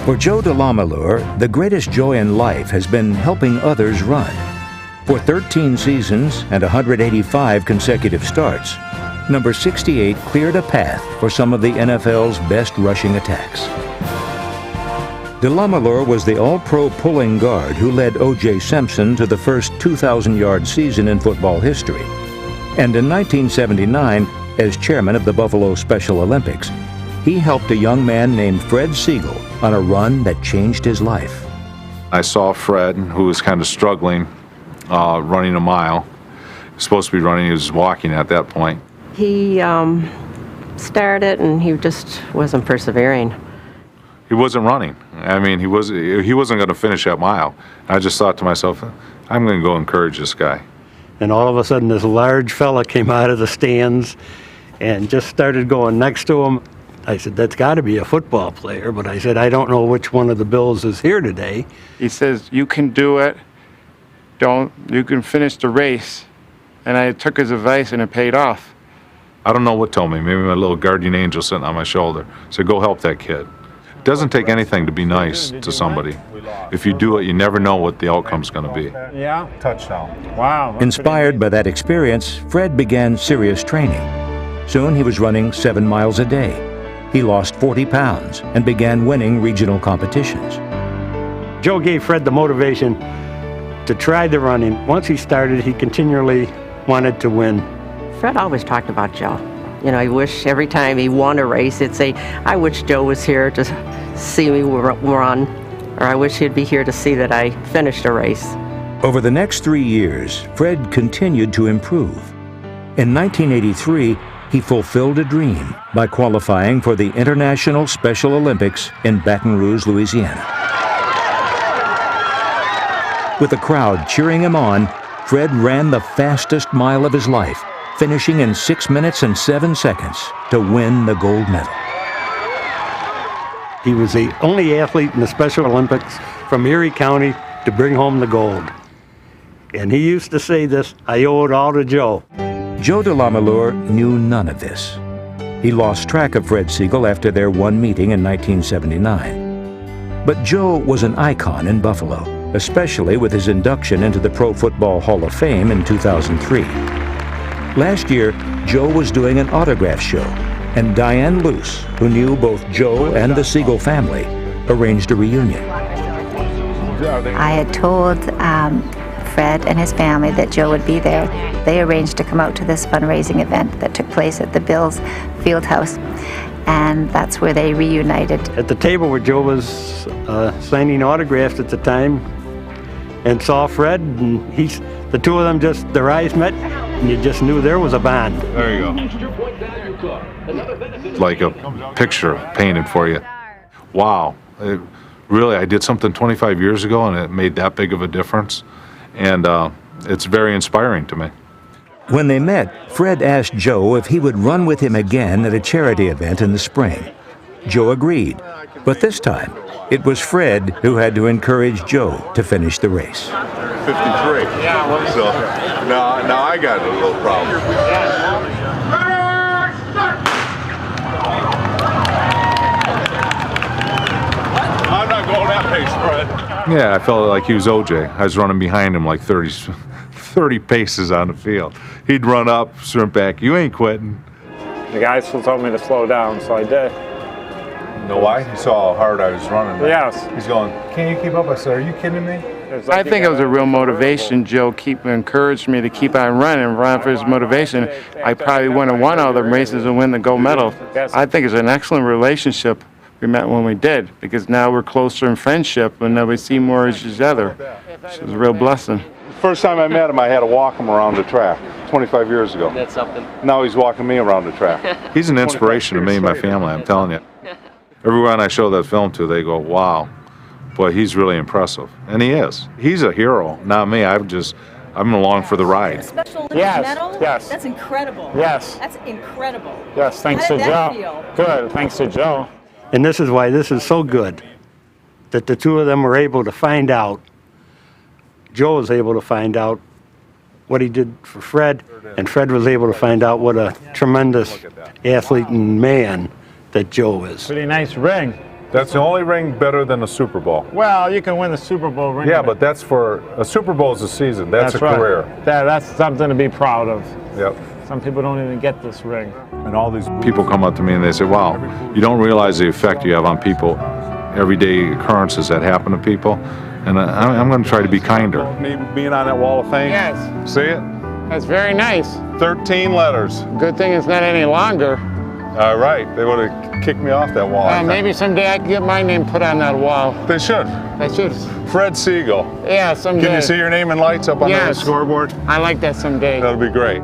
For Joe DeLamielleure, the greatest joy in life has been helping others run. For 13 seasons and 185 consecutive starts, number 68 cleared a path for some of the NFL's best rushing attacks. DeLamielleure was the all-pro pulling guard who led O.J. Simpson to the first 2,000-yard season in football history. And in 1979, as chairman of the Buffalo Special Olympics, he helped a young man named Fred Siegel on a run that changed his life. I saw Fred, who was kind of struggling, running a mile. He was supposed to be running, he was walking at that point. He started and he just wasn't persevering. He wasn't running. I mean, he wasn't going to finish that mile. I just thought to myself, I'm going to go encourage this guy. And all of a sudden, this large fella came out of the stands and just started going next to him. I said, that's got to be a football player, but I said, I don't know which one of the Bills is here today. He says, you can do it. You can finish the race. And I took his advice and it paid off. I don't know what told me. Maybe my little guardian angel sitting on my shoulder said, go help that kid. It doesn't take anything to be nice to somebody. If you do it, you never know what the outcome's going to be. Yeah, touchdown. Wow. Inspired by that experience, Fred began serious training. Soon he was running 7 miles a day. He lost 40 pounds and began winning regional competitions. Joe gave Fred the motivation to try the running. Once he started, he continually wanted to win. Fred always talked about Joe. You know, he wished every time he won a race, he'd say, I wish Joe was here to see me run, or I wish he'd be here to see that I finished a race. Over the next 3 years, Fred continued to improve. In 1983, he fulfilled a dream by qualifying for the International Special Olympics in Baton Rouge, Louisiana. With the crowd cheering him on, Fred ran the fastest mile of his life, finishing in 6 minutes and 7 seconds to win the gold medal. He was the only athlete in the Special Olympics from Erie County to bring home the gold. And he used to say this, I owe it all to Joe. Joe DeLamielleure knew none of this. He lost track of Fred Siegel after their one meeting in 1979. But Joe was an icon in Buffalo, especially with his induction into the Pro Football Hall of Fame in 2003. Last year, Joe was doing an autograph show, and Diane Luce, who knew both Joe and the Siegel family, arranged a reunion. I had told Fred and his family that Joe would be there. They arranged to come out to this fundraising event that took place at the Bills field house, and that's where they reunited. At the table where Joe was signing autographs at the time, and saw Fred, and the two of them just, their eyes met, and you just knew there was a bond. There you go. Like a picture painted for you. Wow. Really, I did something 25 years ago, and it made that big of a difference. And it's very inspiring to me. When they met, Fred asked Joe if he would run with him again at a charity event in the spring. Joe agreed, but this time, it was Fred who had to encourage Joe to finish the race. 53. So now I got a little problem. I'm not going that pace, Fred. Yeah, I felt like he was OJ. I was running behind him like 30 paces on the field. He'd run up, sprint back, you ain't quitting. The guys still told me to slow down, so I did. You know why? He saw how hard I was running. Right? Yes. He's going, can you keep up? I said, are you kidding me? I think it was a real motivation. Joe encouraged me to keep on run for his motivation. I probably wouldn't have won all the races and win the gold medal. I think it's an excellent relationship we met when we did, because now we're closer in friendship and now we see more as each other. So it was a real blessing. First time I met him, I had to walk him around the track 25 years ago. That's something. Now he's walking me around the track. He's an inspiration to me and my family, I'm telling you. Everyone I show that film to, they go, wow, boy, he's really impressive. And he is. He's a hero, not me. I'm along for the ride. Special Olympics medal? Yes. That's incredible. Yes. That's incredible. Yes, thanks How to did that Joe. feel? Good, thanks to Joe. And this is why this is so good, that the two of them were able to find out, Joe was able to find out what he did for Fred, and Fred was able to find out what a tremendous athlete and man that Joe is. Pretty nice ring. That's the only ring better than the Super Bowl. Well, you can win the Super Bowl ring. Yeah, but that's for a Super Bowl is a season. That's a right. career. That's something to be proud of. Yep. Some people don't even get this ring. And all these people come up to me and they say, "Wow, you don't realize the effect you have on people, everyday occurrences that happen to people." And I'm going to try to be kinder. Being on that wall of fame. Yes. See it? That's very nice. 13 letters. Good thing it's not any longer. All right. They would have kicked me off that wall. Maybe someday I can get my name put on that wall. They should. I should. Fred Siegel. Yeah, someday. Can you see your name in lights up on the Yes. scoreboard? I like that someday. That'll be great.